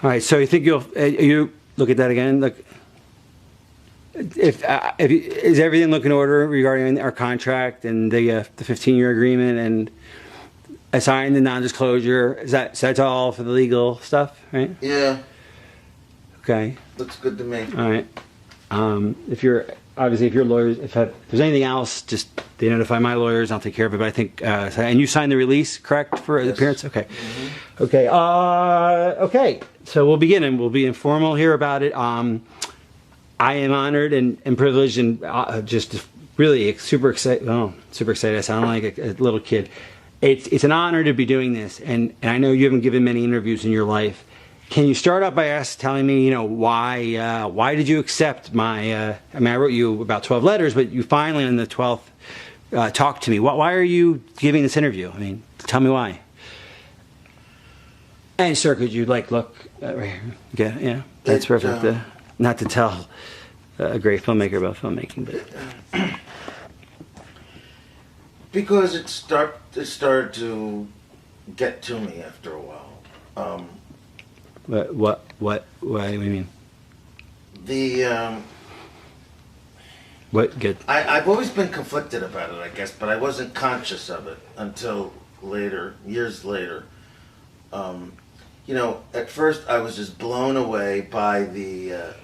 All right, so you think you look at that again? Look, is everything looking in order regarding our contract and the 15-year agreement and assigning the non-disclosure? That's all for the legal stuff, right? Yeah. Okay. Looks good to me. All right. If you're lawyers, if there's anything else, just they notify my lawyers. I'll take care of it. But I think, and you signed the release, correct, for the appearance? Okay. Mm-hmm. Okay. Okay. So we'll begin, and we'll be informal here about it. I am honored and privileged, and just really super excited. Oh, super excited! I sound like a little kid. It's an honor to be doing this, and I know you haven't given many interviews in your life. Can you start out by telling me, why did you accept my? I mean, I wrote you about 12 letters, but you finally on the 12th talked to me. Why are you giving this interview? I mean, tell me why. And sir, could you look right here? Yeah, that's perfect. Not to tell a great filmmaker about filmmaking, but because it started to get to me after a while. What do you mean? What good? I've always been conflicted about it, I guess, but I wasn't conscious of it until later, years later. At first I was just blown away by the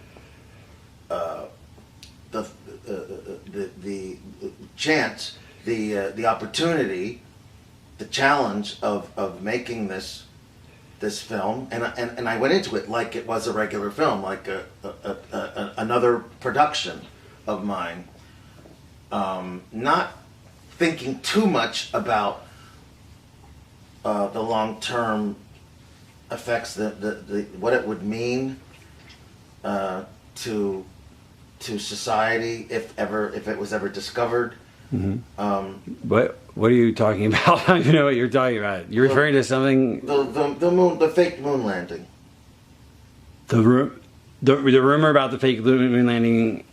chance, the opportunity, the challenge of making this film, and I went into it like it was a regular film, like another production of mine, not thinking too much about the long-term effects, what it would mean to society if it was ever discovered. Mm-hmm. What are you talking about? I don't even know what you're talking about. You're referring to something. The fake moon landing. The rumor about the fake moon landing,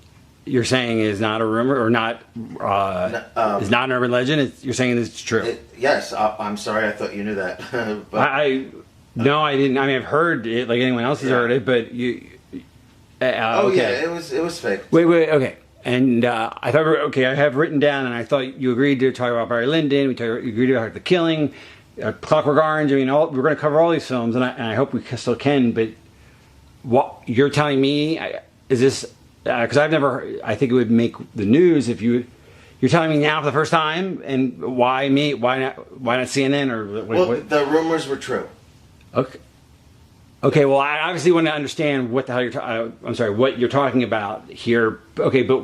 you're saying is not a rumor or not is not an urban legend. You're saying it's true. Yes, I'm sorry. I thought you knew that. But no, I didn't. I mean, I've heard it like anyone else has heard it, but you. Okay. Yeah, it was fake. Wait, okay. And I thought, okay, I have written down, and I thought you agreed to talk about Barry Lyndon. You agreed to talk about The Killing, Clockwork Orange. I mean, we're going to cover all these films, and I hope we still can. But what you're telling me is this? Because I've never. I think it would make the news if you're telling me now for the first time. And why me? Why not CNN or? Well, the rumors were true. Okay. Okay, well, I obviously want to understand what the hell what you're talking about here. Okay, but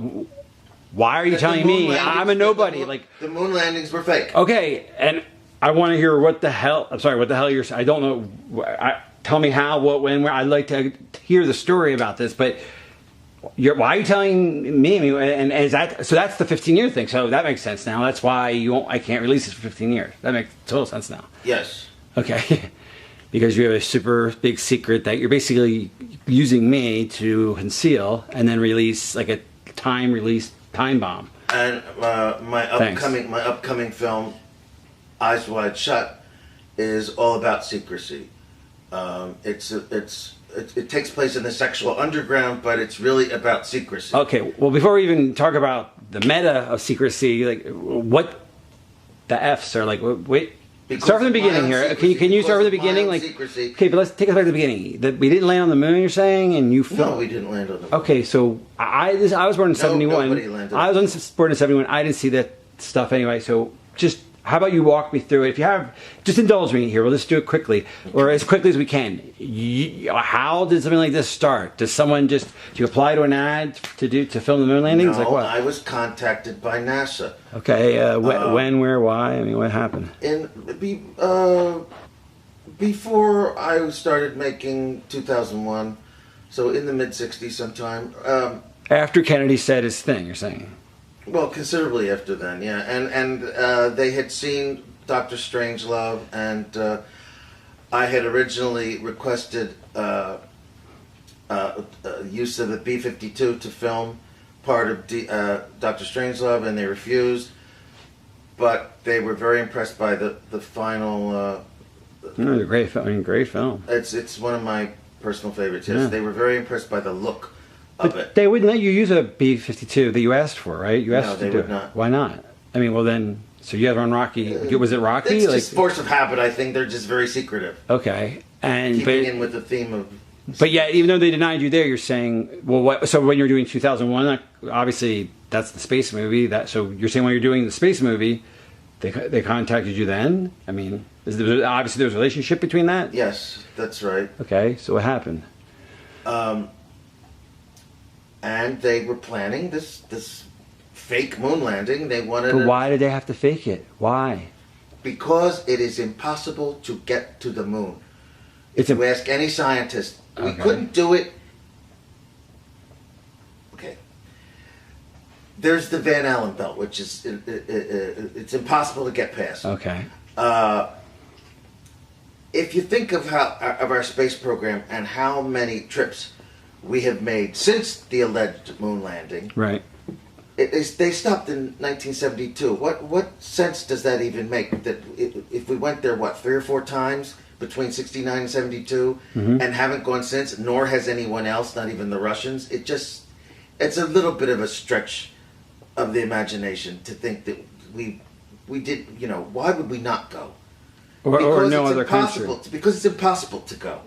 why are you telling me? I'm a nobody. The moon landings were fake. Okay, and I want to hear what the hell. I'm sorry, what the hell you're saying. I don't know. Tell me how, what, when, where. I'd like to hear the story about this, but why are you telling me? And is that so? That's the 15-year thing. So that makes sense now. That's why I can't release this for 15 years. That makes total sense now. Yes. Okay. Because you have a super big secret that you're basically using me to conceal and then release like a time bomb. And my upcoming film, Eyes Wide Shut, is all about secrecy. It takes place in the sexual underground, but it's really about secrecy. Okay, well, before we even talk about the meta of secrecy, like what the F's are like. Wait. Start from the beginning here. Can you start from the beginning? Secrecy. Okay, but let's take us back to the beginning. We didn't land on the moon, you're saying, and you No, we didn't land on the moon. Okay, so I was born in 71. Nobody landed. I was born in 71. I didn't see that stuff anyway. So just how about you walk me through it? If you have, just indulge me here. We'll just do it quickly, or as quickly as we can. How did something like this start? Does someone do you apply to an ad to film the moon landings? No, like what? I was contacted by NASA. Okay, when, where, why? I mean, what happened? Before I started making 2001, so in the mid-'60s sometime. After Kennedy said his thing, you're saying? Well, considerably after then, yeah. And they had seen Dr. Strangelove, and I had originally requested use of the B-52 to film part of Dr. Strangelove, and they refused. But they were very impressed by the final. Great film. Great film. It's one of my personal favorites. Yes, they were very impressed by the look of it. They wouldn't let you use a B-52 that you asked for, right? You asked No, to they do would it. not. Why not? I mean, well then, so you had on Rocky. Was it Rocky? It's just force of habit. I think they're just very secretive. Okay, and Keeping in with the theme of. But yeah, even though they denied you there, you're saying, well, what? So when you're doing 2001, obviously that's the space movie. So you're saying when you're doing the space movie, they contacted you then? I mean, obviously there's a relationship between that. Yes, that's right. Okay, so what happened? And they were planning this fake moon landing. They wanted. But why did they have to fake it? Why? Because it is impossible to get to the moon. If you ask any scientist, we couldn't do it. Okay. There's the Van Allen belt, which is it's impossible to get past. Okay. If you think of our space program and how many trips we have made since the alleged moon landing, right? They stopped in 1972. What sense does that even make? That if we went there, 3 or 4 times between 69 and 72, and haven't gone since, nor has anyone else, not even the Russians. It's a little bit of a stretch of the imagination to think that we did. Why would we not go? Or no other country. Because it's impossible to go.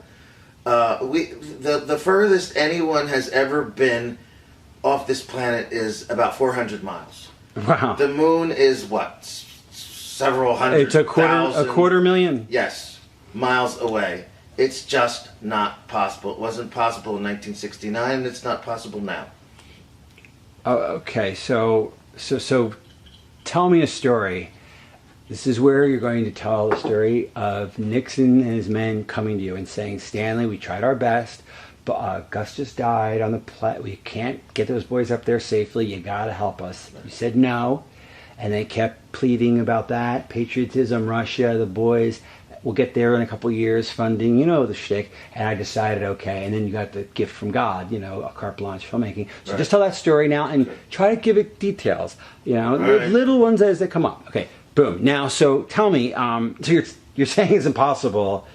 The furthest anyone has ever been off this planet is about 400 miles. Wow. The moon is several hundred. It's a quarter million. Yes, miles away. It's just not possible. It wasn't possible in 1969, and it's not possible now. Oh, okay. So tell me a story. This is where you're going to tell the story of Nixon and his men coming to you and saying, Stanley, we tried our best, but Gus just died on the planet. We can't get those boys up there safely. You got to help us. You said no, and they kept pleading about that. Patriotism, Russia, the boys. We'll get there in a couple of years, funding, the shtick. And I decided, okay. And then you got the gift from God, a carte blanche filmmaking. So just tell that story now and try to give it details, little ones as they come up. Okay, boom. Now, so tell me, so you're saying it's impossible.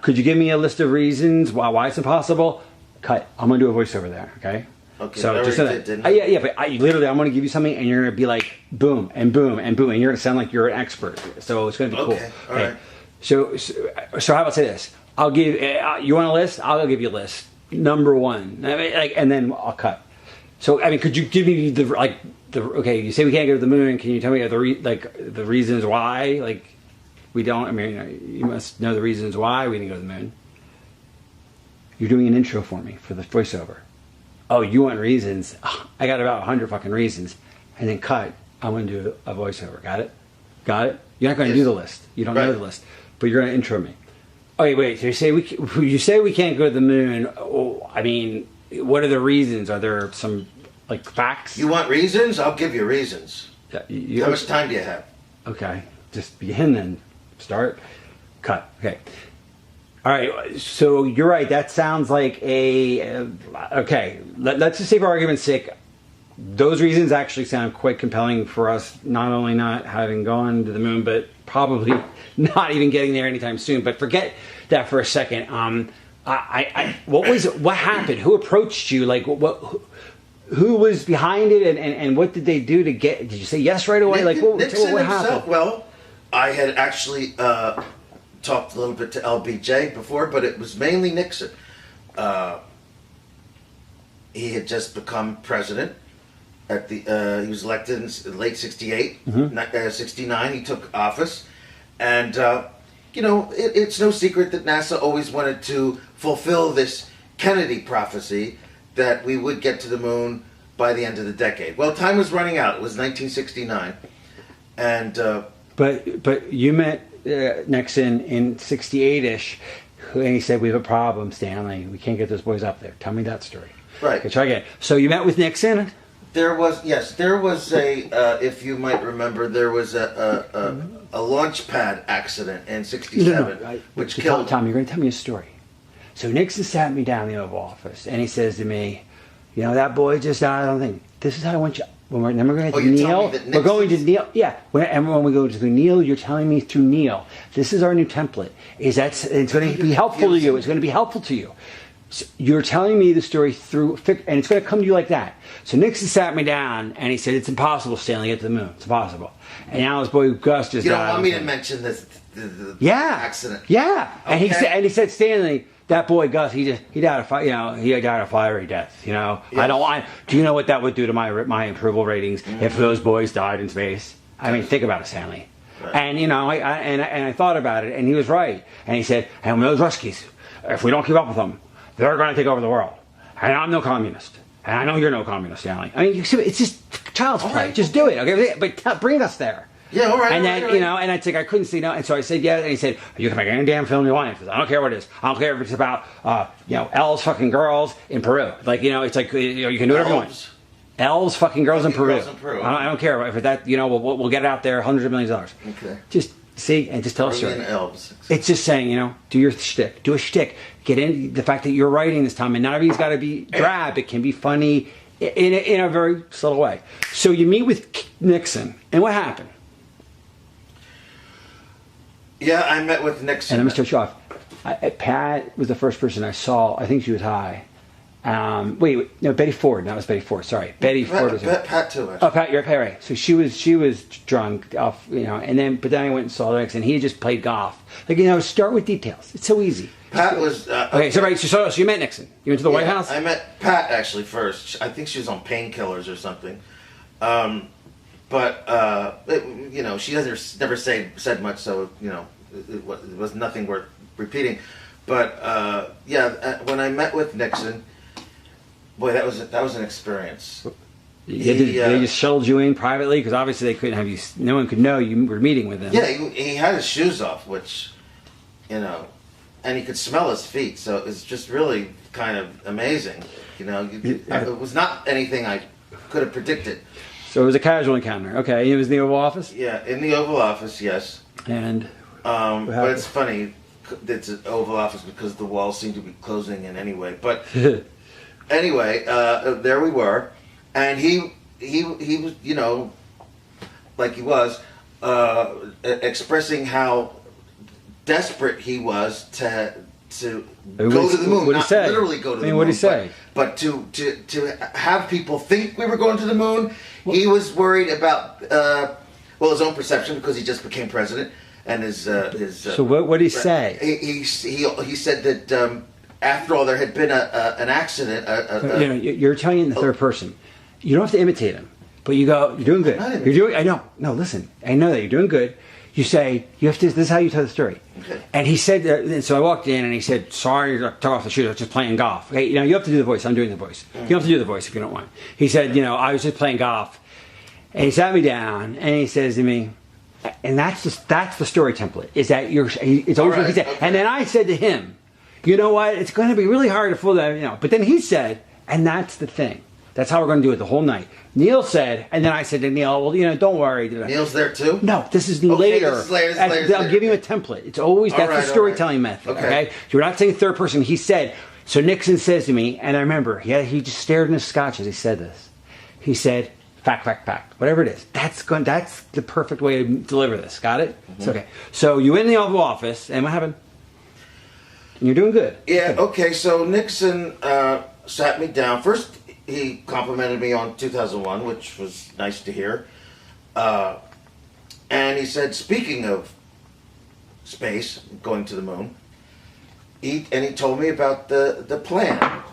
Could you give me a list of reasons why it's impossible? Cut. I'm going to do a voiceover there, okay? Okay, so just so that, yeah, but I'm going to give you something, and you're going to be like, boom, and boom, and boom, and you're going to sound like you're an expert. So it's going to be cool. All right. So how about say this? I'll give you want a list? I'll give you a list. Number 1, and then I'll cut. So could you give me okay? You say we can't go to the moon. Can you tell me the reasons why? We don't. You must know the reasons why we didn't go to the moon. You're doing an intro for me for the voiceover. Oh, you want reasons? I got about 100 fucking reasons, and then cut. I'm going to do a voiceover. Got it? You're not going to do the list. You don't know the list. But you're going to intro me. Oh, wait. So you say we can't go to the moon. Oh, what are the reasons? Are there some facts? You want reasons? I'll give you reasons. Yeah, how much time do you have? Okay, just begin then. Start. Cut. Okay. All right. So you're right. That sounds like okay. Let's just say for argument's sake, those reasons actually sound quite compelling for us. Not only not having gone to the moon, but probably not even getting there anytime soon. But forget that for a second. What happened? Who approached you? Who was behind it, and what did they do to get? Did you say yes right away? Nixon what himself. happened? Well, I had actually talked a little bit to LBJ before, but it was mainly Nixon. He had just become president. He was elected in late 68, 69. He took office, and it's no secret that NASA always wanted to fulfill this Kennedy prophecy that we would get to the moon by the end of the decade. Well, time was running out. It was 1969, and but you met Nixon in 68-ish, and he said, "We have a problem, Stanley. We can't get those boys up there." Tell me that story. Right. Okay, try again. So you met with Nixon. There was a if you might remember, there was a launch pad accident in 67 which killed. Tom, you're going to tell me a story. So Nixon sat me down in the Oval Office and he says to me, "That boy just died on the thing. This is how I want you when we're going to you're Neil, telling me that we're going to Nixon's- Neil. Yeah, and when we go to Neil, you're telling me through Neil. This is our new template. It's going to be helpful to you. It's going to be helpful to you. So you're telling me the story through, and it's going to come to you like that. So Nixon sat me down and he said, "It's impossible, Stanley, to get to the moon. It's impossible." And now his boy Gus just You died. don't want me to mention this the Yeah. accident. Yeah. And Okay. he said, "Stanley, that boy Gus, he died of he died a fiery death. Yes. Do you know what that would do to my approval ratings if those boys died in space? I mean, think about it, Stanley." Right. And I thought about it, and he was right. And he said, "And those Ruskies, if we don't keep up with them, they're going to take over the world. And I'm no communist. And I know you're no communist, Stanley." I mean, it's just child's play. right. Just do it, okay? But bring us there. Yeah, all right. And all then, right, all right. and I think I couldn't say no. And so I said, yeah. And he said, "You can make any damn film you want. I don't care what it is. I don't care if it's about, L's fucking girls in Peru. Like, it's like, you can do whatever you want. Elves. L's fucking girls in Fucking Peru. girls in Peru. I don't care if that, we'll get it out there, hundreds of millions of dollars. Okay. Just see and just tell a story. Peruvian elves. It's just saying, do your shtick. Do a shtick. Get in the fact that you're writing this time, and not everything's got to be drab. It can be funny in a very subtle way. So you meet with Nixon, and what happened? Yeah, I met with Nixon. And let me start you off. Pat was the first person I saw. I think she was high. No, Betty Ford. That was Betty Ford. Sorry, Betty Ford was. Pat too. Actually. Oh, Pat, you're right. So she was drunk off, but then I went and saw Nixon, and he had just played golf. Like, start with details. It's so easy. Pat was Okay, so right, so you met Nixon. You went to the White House. I met Pat actually first. I think she was on painkillers or something. She never said much, so it was nothing worth repeating. But when I met with Nixon, boy, that was an experience. They just shuttled you in privately because obviously they couldn't have you. No one could know you were meeting with them. Yeah, he had his shoes off, which, and he could smell his feet, so it was just really kind of amazing. It was not anything I could have predicted. So it was a casual encounter. Okay, it was in the Oval Office. Yeah, in the Oval Office, yes. And but it's funny, it's an Oval Office because the walls seem to be closing in anyway. But anyway, there we were, and he was, like he was, expressing how desperate he was to go to the moon. What'd he say? Literally go to the moon. What'd he say? But to have people think we were going to the moon, he was worried about his own perception because he just became president, and his. So what did he say? He said that after all there had been an accident. You're telling it in the third person. You don't have to imitate him, but you go, "You're doing good. I'm not You're doing." I know. No, listen. I know that you're doing good. You say you have to. This is how you tell the story. Okay. And he said. So I walked in and he said, "Sorry, took off the shoes. I was just playing golf." Okay, you have to do the voice. I'm doing the voice. You don't have to do the voice if you don't want. He said, "I was just playing golf," and he sat me down and he says to me, and that's the story template. Is that it's always what he said. Okay. And then I said to him, "You know what? It's going to be really hard to fool that." But then he said, and that's the thing. That's how we're going to do it the whole night. Neil said, and then I said to Neil, "Well, don't worry." Neil's there too? No, this is later. This is later. I'll give you a template. It's always, that's the storytelling method. Okay. So we're not saying third person. He said, so Nixon says to me, and I remember, he just stared in his scotch as he said this. He said, fact, whatever it is. That's the perfect way to deliver this. Got it? Mm-hmm. It's okay. So you in the Oval Office, and what happened? And you're doing good. Yeah, okay, so Nixon sat me down. First, he complimented me on 2001, which was nice to hear. And he said, speaking of space, going to the moon, he told me about the plan.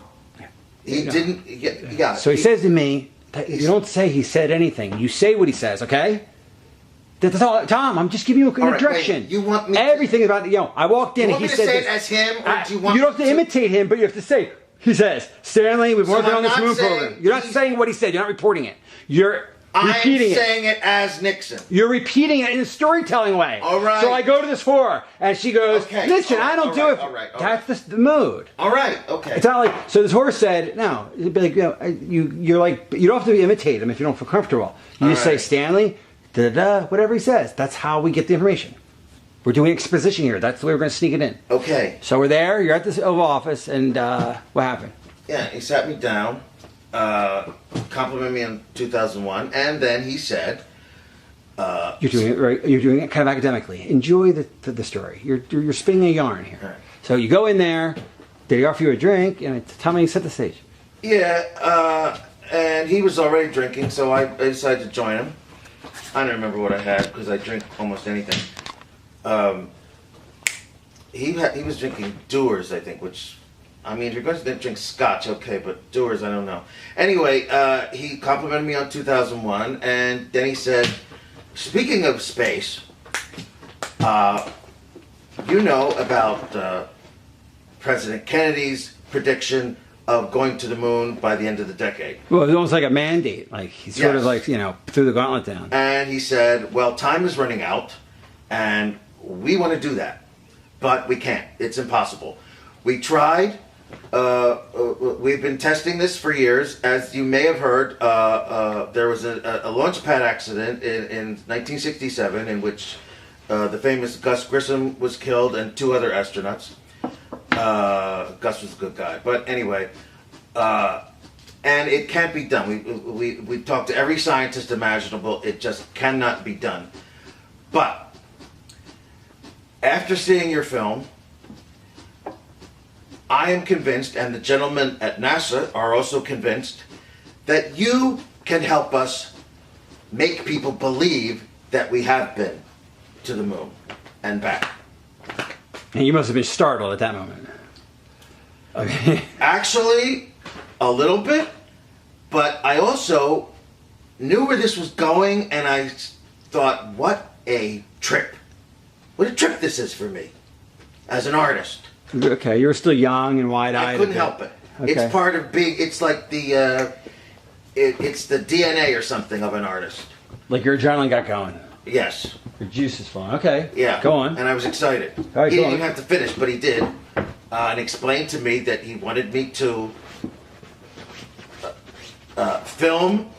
He didn't. Yeah. So he says to me, you don't say he said anything. You say what he says, okay? That's all, Tom. I'm just giving you a direction. Wait, you want me everything about I walked in and he said it as him, or do you want? You don't have to imitate him, but you have to say. He says, "Stanley, we've worked on this moon program." You're not saying what he said. You're not reporting it. You're repeating it. I'm saying it as Nixon. You're repeating it in a storytelling way. All right. So I go to this floor, and she goes, "Listen, I don't do it." All right. That's the mood. All right. Okay. It's not like so. This horse said, "No." It'd be like you're like you don't have to imitate him if you don't feel comfortable. You just say, "Stanley, whatever he says." That's how we get the information. We're doing exposition here. That's the way we're going to sneak it in. Okay. So we're there. You're at this Oval Office, and what happened? Yeah, he sat me down, complimented me in 2001, and then he said, You're doing it right. You're doing it kind of academically. Enjoy the story. You're spinning a yarn here. Right. So you go in there. They offer you a drink, and tell me, set the stage. Yeah, and he was already drinking, so I decided to join him. I don't remember what I had because I drink almost anything. He was drinking Dewar's, I think, which, I mean, if you're going to drink Scotch, okay, but Dewar's, I don't know. Anyway, he complimented me on 2001, and then he said, speaking of space, you know about President Kennedy's prediction of going to the moon by the end of the decade. Well, it was almost like a mandate. Like he sort of like, threw the gauntlet down. And he said, well, time is running out, and we want to do that, but we can't. It's impossible. We tried. We've been testing this for years. As you may have heard, there was a launch pad accident in 1967 in which the famous Gus Grissom was killed and 2 other astronauts. Gus was a good guy, but anyway, and it can't be done. We talked to every scientist imaginable. It just cannot be done. But after seeing your film, I am convinced, and the gentlemen at NASA are also convinced, that you can help us make people believe that we have been to the moon and back. And you must have been startled at that moment. Okay. Actually, a little bit, but I also knew where this was going, and I thought, what a trip. What a trip this is for me, as an artist. Okay, you were still young and wide-eyed. I couldn't help it. Okay. It's part of being, it's like the, it's the DNA or something of an artist. Like your adrenaline got going. Yes. Your juice is flowing. Okay. Yeah. Go on. And I was excited. All right, He go didn't on. even have to finish, but he did. And explained to me that he wanted me to film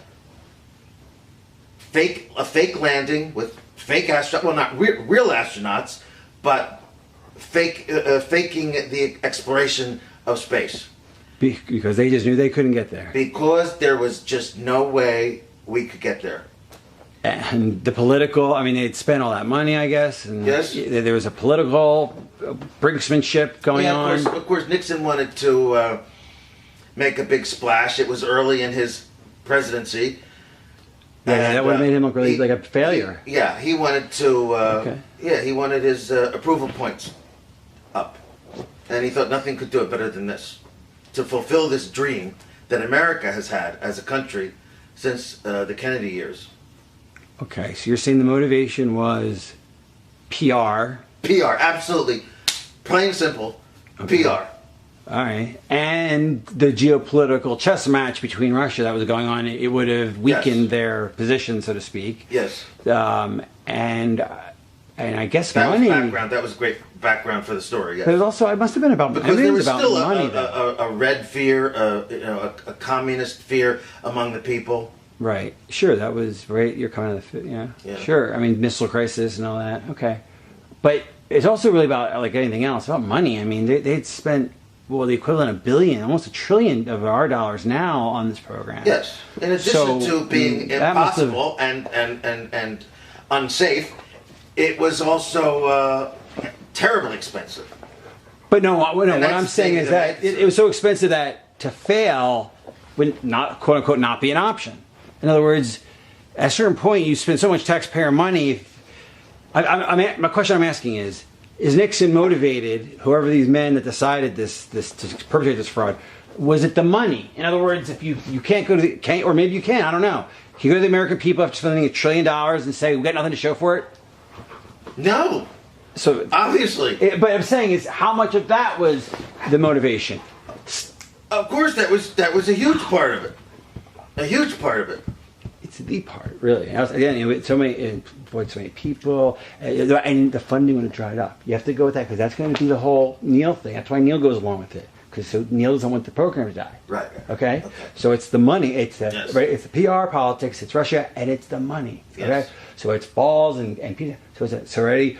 a fake landing with fake astronauts. Well, not real astronauts, but faking the exploration of space. Because they just knew they couldn't get there. Because there was just no way we could get there. And the political, I mean, they'd spent all that money, I guess. And Yes. There was a political brinksmanship going on. Of course, Nixon wanted to make a big splash. It was early in his presidency. Yeah, And, that would have made him look really like a failure. He wanted to. Okay. Yeah, he wanted his approval points up, and he thought nothing could do it better than this, to fulfill this dream that America has had as a country since the Kennedy years. Okay, so you're saying the motivation was PR. PR, absolutely, plain and simple, Okay. PR. All right. And the geopolitical chess match between Russia that was going on, it would have weakened Yes. their position, so to speak. Yes. And I guess That money. was background. That was great background for the story. Yes. But it was also, it must have been about Because everything there was was about still money. though. a red fear, a communist fear among the people. Right. Sure, that was right. You're kind of yeah. Sure. I mean, missile crisis and all that. Okay. But it's also really about like anything else about money. I mean, they'd spent the equivalent of $1 billion, almost $1 trillion of our dollars now on this program. Yes. In addition to being that must have- impossible and unsafe, it was also terribly expensive. But no, what that's I'm saying the is thing that that it was so expensive that to fail would not, quote unquote, not be an option. In other words, at a certain point, you spend so much taxpayer money. My question I'm asking is Nixon motivated, whoever these men that decided this to perpetrate this fraud, was it the money? In other words, if you can't go to or maybe you can, I don't know. Can you go to the American people after spending $1 trillion and say, we've got nothing to show for it? No. So Obviously. But I'm saying is how much of that was the motivation? Of course, that was a huge part of it. A huge part of it. It's the part, really. Again, so many people, and the funding would have dried up. You have to go with that because that's going to be the whole Neil thing. That's why Neil goes along with it, because so Neil doesn't want the program to die. Right. Okay. So it's the money. It's the Yes. right. It's the PR politics. It's Russia, and it's the money. Okay. Yes. So it's balls and so it's already.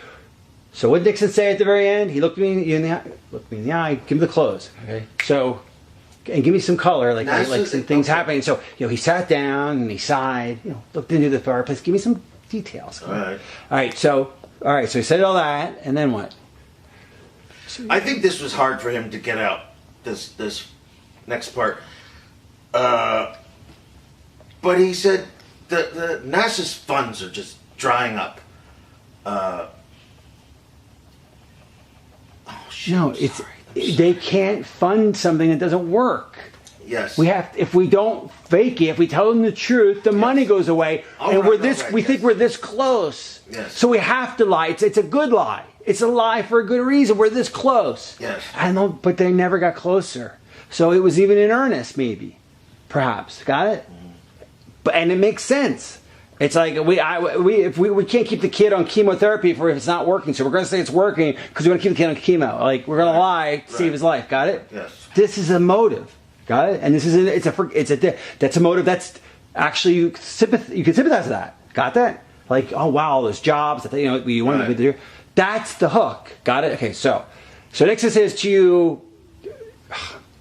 So what did Nixon say at the very end? He looked me in the eye. Give me the clothes. Okay. So and give me some color, like some things okay. happening. So, he sat down and he sighed, looked into the fireplace. Give me some details. All right. All right. So he said all that, and then what? I think this was hard for him to get out. This next part. But he said the NASA's funds are just drying up. They can't fund something that doesn't work. Yes. If we don't fake it, if we tell them the truth, the money goes away, and we think we're this close. Yes. So we have to lie. It's a good lie. It's a lie for a good reason. We're this close. Yes. But they never got closer. So it was even in earnest, maybe, perhaps. Got it? And it makes sense. It's like we can't keep the kid on chemotherapy if it's not working. So we're going to say it's working because we're going to keep the kid on chemo. Like we're going to lie to save his life. Got it? Yes. This is a motive. Got it? And that's a motive that's actually you can sympathize with that. Got that? Like, oh wow, all those jobs that you want to do. That's the hook. Got it? Okay. So Nixon says to you.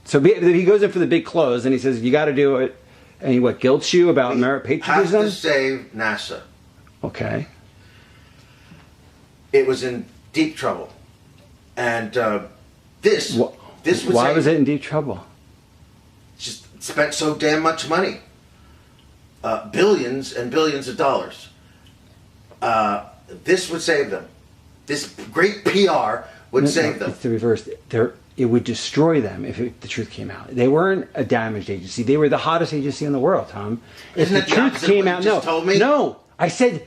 So he goes in for the big close and he says you got to do it. And he guilts you about merit patriotism? Have to save NASA. Okay. It was in deep trouble, and this was why was it in deep trouble? Just spent so damn much money, billions and billions of dollars. This would save them. This great PR would save them. It's the reverse. It would destroy them if the truth came out. They weren't a damaged agency. They were the hottest agency in the world, Tom. If the truth came out, no. I said,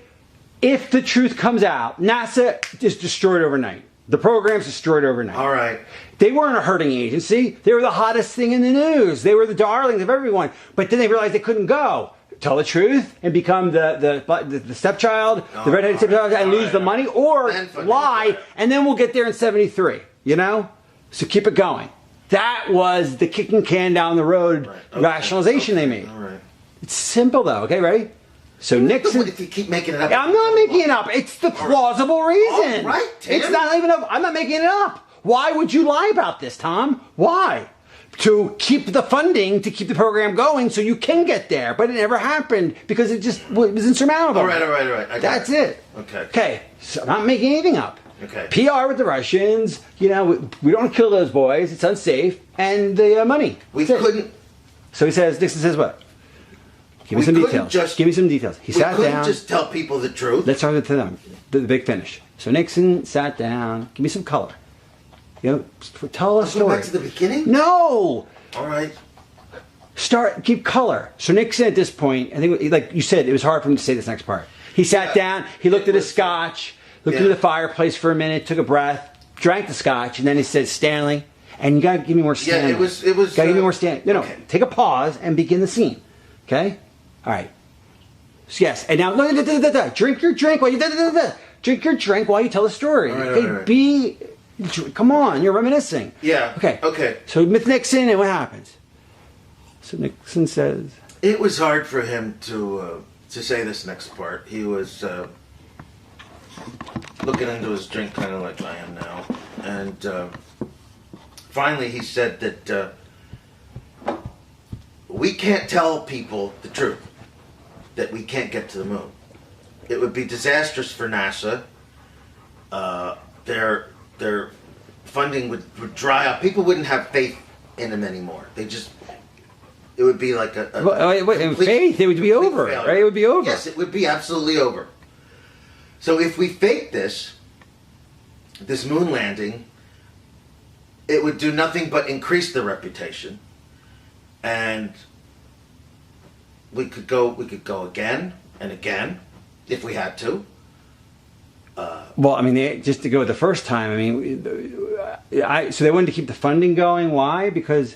if the truth comes out, NASA is destroyed overnight. The program's destroyed overnight. All right. They weren't a hurting agency. They were the hottest thing in the news. They were the darlings of everyone. But then they realized they couldn't go. Tell the truth and become the stepchild, the redheaded stepchild, and lose the money, or lie, and then we'll get there in 73. So keep it going. That was the kicking can down the road rationalization they made. All right. It's simple though. Okay, ready? So Nixon. If you keep making it up, I'm not making it up. It's the plausible reason. All right, Tim. It's not even. I'm not making it up. Why would you lie about this, Tom? Why? To keep the funding to keep the program going, so you can get there. But it never happened because it was insurmountable. All right. That's it. Okay. So I'm not making anything up. Okay. PR with the Russians. We don't want to kill those boys. It's unsafe. And the money. We couldn't. So Nixon says what? Give me some details. Give me some details. He sat down. We couldn't just tell people the truth. Let's start with them. The big finish. So Nixon sat down. Give me some color. Tell a story. Go back to the beginning? No. All right. Keep color. So Nixon at this point, I think, like you said, it was hard for him to say this next part. He sat down. He looked at his scotch. Looked into the fireplace for a minute, took a breath, drank the scotch, and then he said, Stanley, and you gotta give me more Stanley. Yeah, it was. Gotta give me more Stanley. No, take a pause and begin the scene. Okay? Alright. So yes, and now, drink your drink while you, drink your drink while you tell the story. All right. Come on, you're reminiscing. Yeah. Okay. So with Nixon, and what happens? So Nixon says. It was hard for him to say this next part. He was, looking into his drink kind of like I am now. And finally he said that we can't tell people the truth, that we can't get to the moon. It would be disastrous for NASA. Their funding would dry up. People wouldn't have faith in them anymore. It would be like faith, it would be over, failure. Right? It would be over. Yes, it would be absolutely over. So if we fake this moon landing, it would do nothing but increase the reputation, and we could go again and again if we had to. Well, I mean, just to go the first time. I mean, so they wanted to keep the funding going. Why? Because.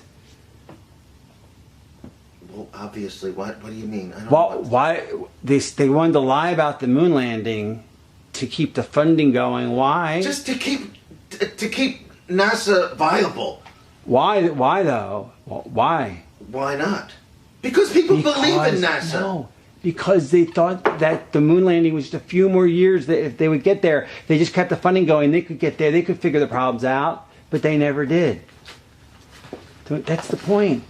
Well, obviously, what do you mean? Why they wanted to lie about the moon landing to keep the funding going. Why? Just to keep NASA viable. Why though? Why? Why not? Because people believe in NASA. No, because they thought that the moon landing was just a few more years. That if they would get there, they just kept the funding going. They could get there. They could figure the problems out, but they never did. That's the point.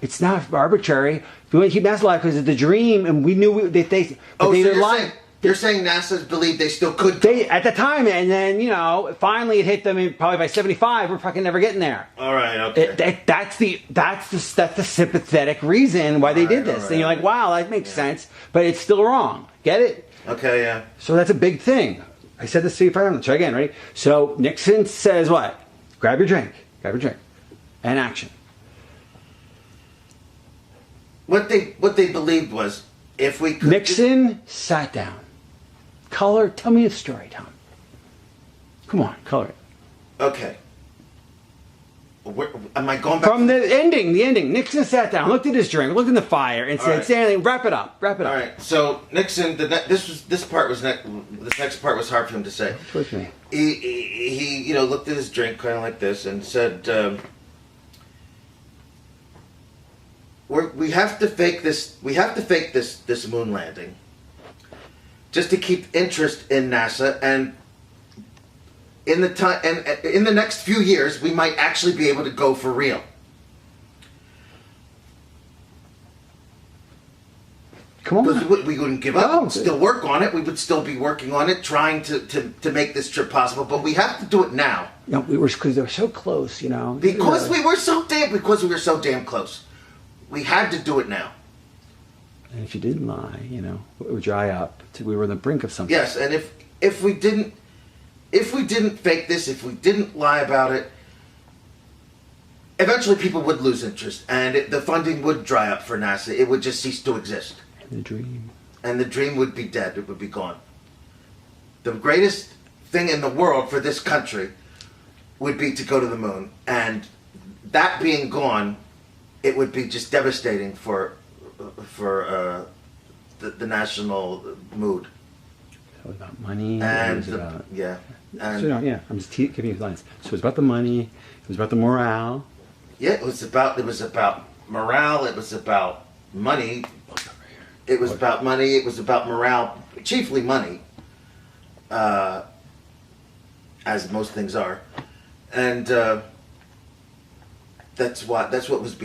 It's not arbitrary. We want to keep NASA alive because it's the dream, and we knew that they. Oh, they so lied. you're saying NASA believed they still could. They at the time, and then finally it hit them. Probably by 75, we're fucking never getting there. All right, okay. That's the sympathetic reason why they did this. And you're like, wow, that makes sense, but it's still wrong. Get it? Okay, yeah. So that's a big thing. I said this to you. Try again, ready? So Nixon says what? Grab your drink, and action. What they believed was if we could Nixon sat down. Color. Tell me the story, Tom. Come on, color it. Okay. Am I going back From the ending? The ending. Nixon sat down, looked at his drink, looked in the fire, and said, "Stanley, wrap it up. Wrap it up." All right. So Nixon, this next part was hard for him to say. Towards me. He looked at his drink kind of like this and said, we have to fake this. We have to fake this moon landing, just to keep interest in NASA, and in the next few years, we might actually be able to go for real. Come on. We wouldn't give up. We'd still work on it. We would still be working on it, trying to make this trip possible. But we have to do it now. No, because they were so close, Because we were so damn close. We had to do it now. And if you didn't lie, it would dry up. We were on the brink of something. Yes, and if we didn't fake this, if we didn't lie about it, eventually people would lose interest, and the funding would dry up for NASA. It would just cease to exist. And the dream. And the dream would be dead. It would be gone. The greatest thing in the world for this country would be to go to the moon, and that being gone, it would be just devastating for the national mood. It was about money. And I'm just giving you lines. So it was about the money. It was about the morale. Yeah, it was about morale. It was about money. It was about money. It was about morale, chiefly money, as most things are, and that's what was.